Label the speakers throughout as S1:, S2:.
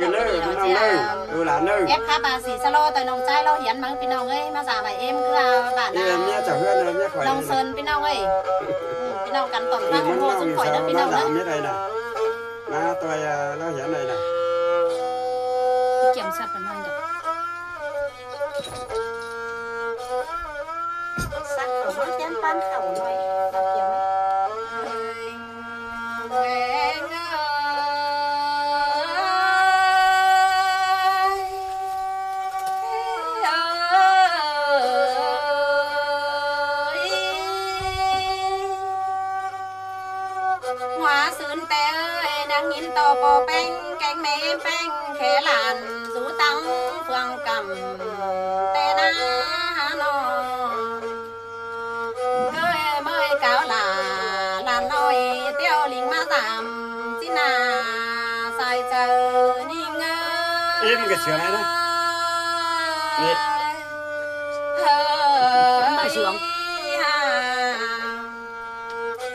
S1: nơi nó nơi đồ là nơi
S2: ép khá bà xỉ sa lô tới nông trai lo hiến mắng pin nông ấy mà giả bài em cứ bạn
S1: em nhé chả huyên em nhé khỏi
S2: nông sơn pin nông ấy pin nông cắn tổng ra ủng hộ giúp khỏi đó pin nông đó
S1: biết đây nè na tôi nó hiến đây nè
S2: kiểm soát phần hơn được sát khẩu mất chén pan khẩu nói làm kiểu hoa sơn té ơi đang nhìn to bò bánh cánh mê bánh khẽ làn rú tăng phương cầm tê na nó ơi mới cáo là nói tiêu linh ma giảm xin à sai chờ nhìn
S1: im cái chuyện này đó
S2: hơi sướng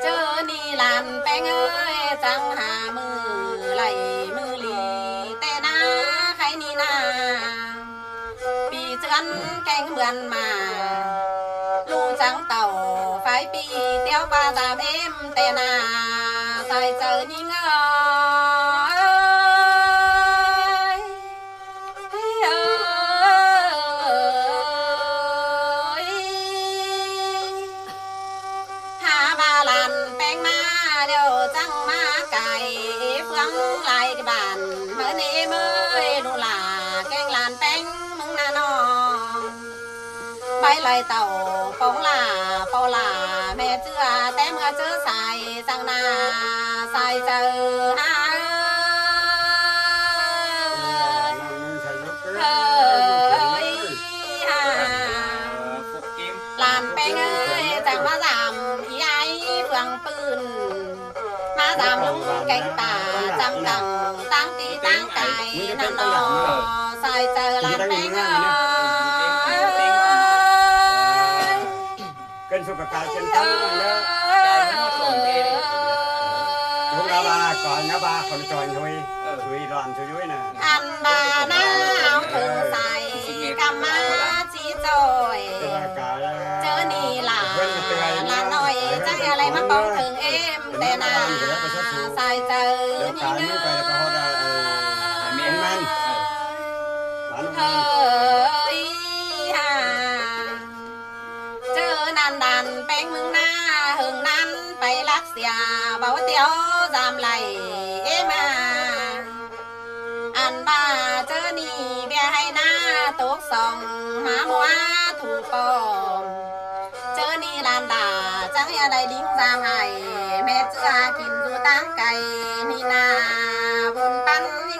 S2: chớ ni làm bánh ơi chẳng hà mưa lầy mưa lì tê na khai ni na bị chân cánh vườn mà lu trắng tàu phải bị tiêu ba giảm em tê na sai chờ ni lại cái bàn mới nê mới đủ là canh làn bánh mừng na nó bay lại tàu bao là mẹ chưa té mưa chưa xài sang na xài chờ làn bánh ơi chẳng mà giảm ý ai phường pươn mà giảm lúc cánh tà trăm cẳng tăng tí tăng cài nằm nó sai chờ làm bánh ơi
S1: kênh số cả trên tấm nữa chúng ta ba còn nhá ba còn tròn thôi chui đoàn chui dưới nè
S2: ăn bà na áo thử xài cam má chỉ rồi chớ ni là nói chắc lại mắc bóng thường em tên à sai chờ ni hơi chớ nan đàn bánh mừng na hừng nan bay lắc xìa bảo tiêu giảm lại em ăn ba chớ ni bè hay na tốt xong má mua thủ bò chớ ni lan đà chẳng nghe đây đính giam hài mẹ chưa kín du tăng cày ni na vun pan ni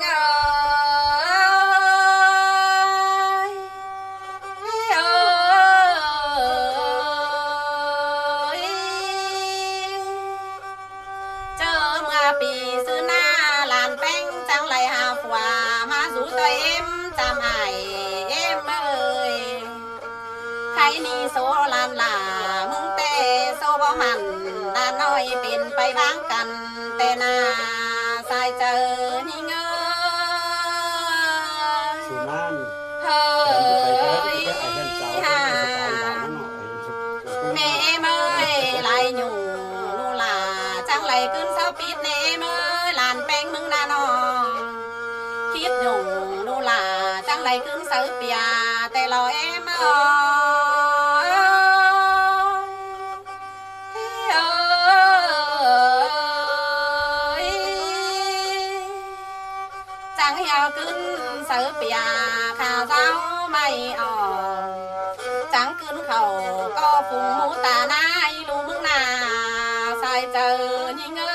S2: chớ mưa pì sư na làn bánh chẳng lại hà phòa mà rủ tôi em chạm hài em ơi khai ni số lan là mừng tê số bỏ mặn đã nói bên bay vang cần tê na sai chờ ni ngơ hơi mẹ em ơi lại nhủ nu là chẳng lại cơn sao biết nè em ơi làn bánh mừng na nó khiết nhủ nu là chẳng lại cơn sao bìa tê lo em ơi chẳng hiểu cơn sao bìa khả giáo mày chẳng cơn khẩu có phùng mũ tà nai lu mừng na sai chờ như ngơ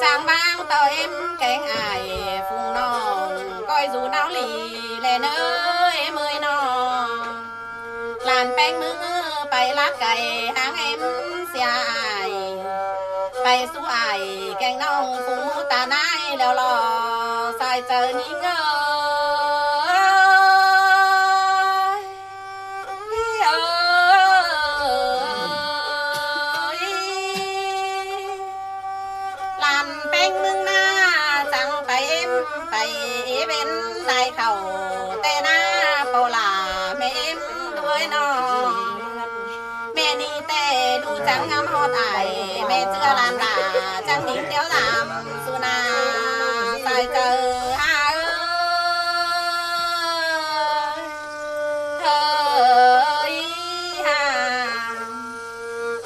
S2: chẳng vang tờ em cánh ai phùng non coi dù não lì lè nơ em ơi nó làn bánh mừng bay lá cày háng em xia ai bay su ai cánh nong phùng mũ tà nai leo lò sai chờ như ngơ ไปเป็นได้เข่าแต่หน้าเปาหลาแม่ด้วยน้องแม่นี่แต่ดูจังงามฮอดไอแม่เจือลานดาจังหนิงเดียวดำสุนาใส่เจอหา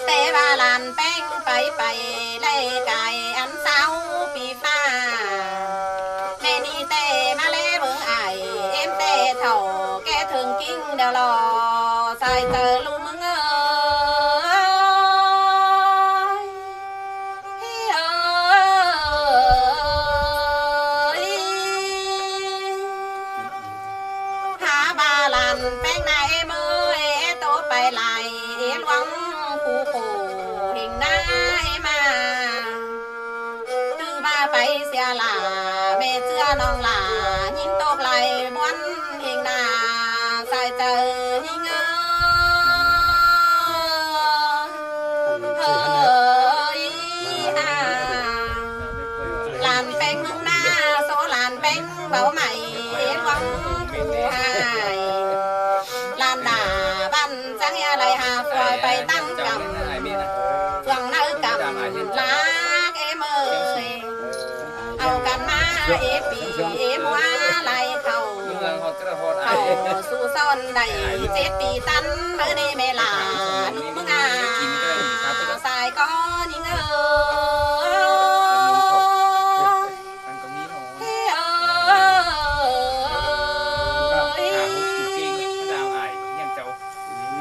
S2: แต่ว่าลานแป้งไปไล่ไก่อันเศร้าปีฟ้าแม่นี่แต่มาเล่เบิ่งไอเอ็มแต่เท่าแกถึงกิ้งเดียวรอใส่เจอลูกมึงแป้งนายเมื่อโตไปไหลหลวงผู้ผู้หิงนายมาตื้อมาไปเสียหลาแม่เจือน้องหลายิงตกไหลบวนหิงนาใส่เจอยิงหลานแป้งมึงหน้าโซหลานแป้งเบาใหม่หลวงผู้หายลานดาบ้านจังอะไรหาปล่อยไปตั้งกำช่วงนักกำลากเมยเอากันมาปีมัวไหลเขาสู่ซ่อนได้7 ปีตันเมื่อในเมลาดูมึงสายก้อนยิง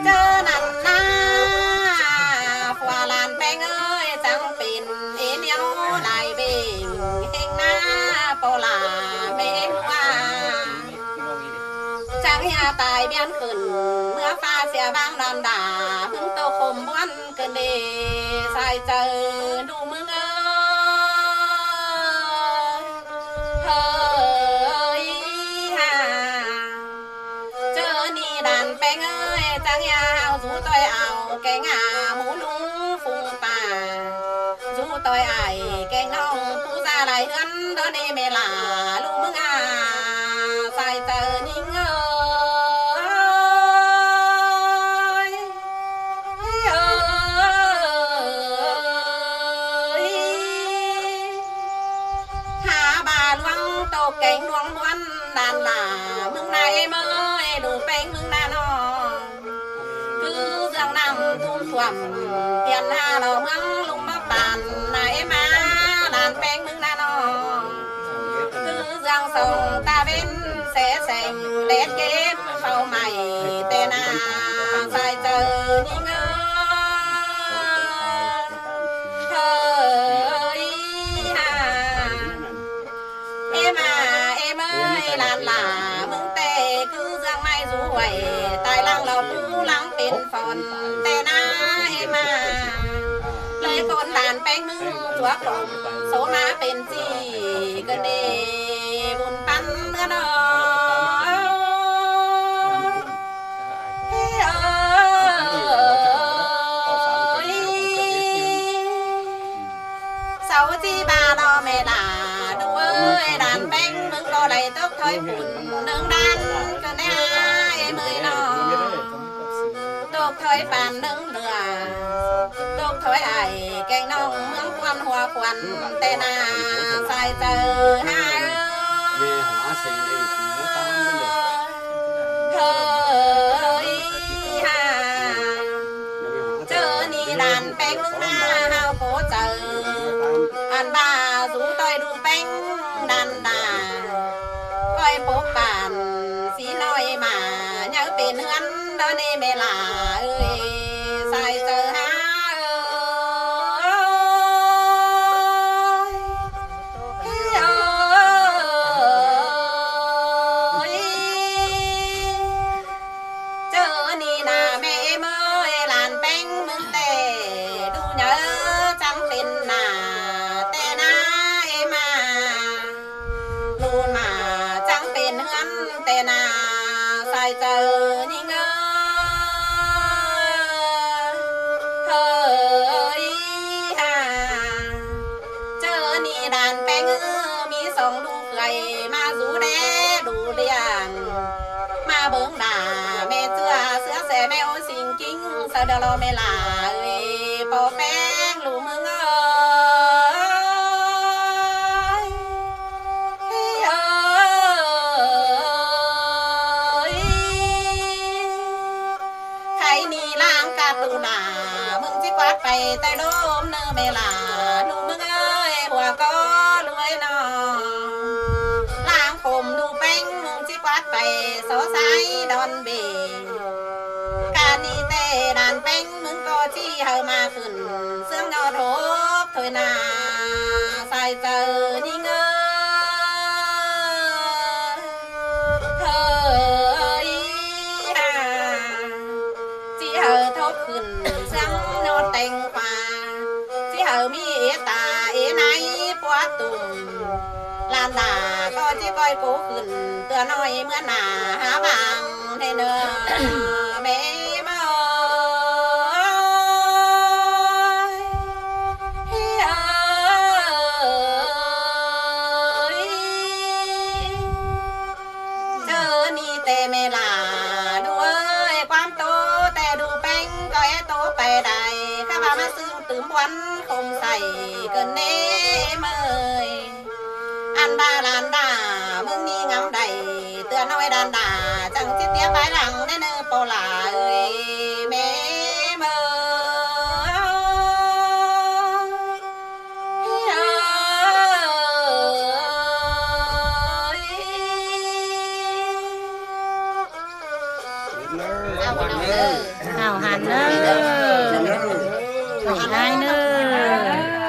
S2: เจอนั่นนาฝัวลานแป้งจังเป็นเนียวลายเบ่งเฮงหน้าเปาหลาเมฆว่าจังยาตายเบี้ยนขึ้นเมื่อฟ้าเสียบางนันดามึงโตคมบ้วนเกินเดใส่เจอดูมึงเฮ้ยฮ่าเจอนี่ด่านแป้งจังยาสู้ต่อยเอาแกงหมูลุงฟูป่าสู้ต่อยไอแกงน้องผู้ซาไหลเฮือนเดินในเมลาลูกมึงใส่เจอนิ่งหาบาลวงโตแกงลวงล้วนนานหลามึงไหนเมื่อดูแป้งมึงนานคือเรื่องน้ำทุ่มท่วมเตียนหน้าเราเมืองลุงมาปานไหนมาลานแป้งมึงนานคือเรื่องส่งตาเป็นเสแสงเล็ดเก็บเฝ้าใหม่แต่นาใส่เจอนิ่งเฮ้ยฮ่าเอมาเอเมยลานหลามึงเตะคือเรื่องไม่สวยตายลังเราปูลังเป็นฝนแต่นาเอมาเลยคนหลานแป้งมึงตัวกลมโสมาเป็นจีกันเดบุญปันเมื่อนอเสาที่บาดอเมลาดูเอ้ยด่านแป้งมึงก็ได้ตกถอยปุ่นหนึ่งด้านก็ได้เมื่อยนอตกถอยปานหนึ่งเรือตกถอยไอแกงน้องเมืองควันหัวควันแต่นาใส่เจอหาเฮ้ยฮ่าเจอนี่ด่านแป้งมึงหน้าเฮาโคเจออันบ้าสู้ต่อยดูแป้งดันดาก้อยพบป่านสีน้อยมายังเป็นเฮือนเดินในเมลาเอ้ยใส่เจอหาเจอนี่นาแม่เมื่อลานแป้งมึงเตะดูเนอจังเป็นนาแต่นา เดี๋ยวเราไม่ลาเอ้ยปอแป้งลูกมึงใครนี่ล้างกาตูนามึงจิกวาดไปแต่โดมเนอไม่ลาลูกมึงเอ้ยหัวก็รวยนอล้างผมดูแป้งมึงจิกวาดไปโซไซดอนเบการนี่เตดานแป้งมึงก็จี้เฮามาขึ้นเสื่องนอทบถอยนาใส่เจอนี่เงเฮ้ยจี้เฮาทบขึ้นเสื่องนอแต่งกว่าจี้เฮามีเอตาเอไหนปัวตุ่มลานดาก็จี้ก้อยโกขึ้นเตือน้อยเมื่อหนาหาบางให้เนอแม่มาเจอนี่แต่ไม่ลาด้วยความโตแต่ดูแป้งก็แอโตไปได้ข้าว่ามาซึ่งตื่มวันคงใส่เกินเน่เมยอันบาลานดามึงนี่งำใดเตือนน้อยดานดาจังจิตเตี้ยไปหลังในเนื้อโปลา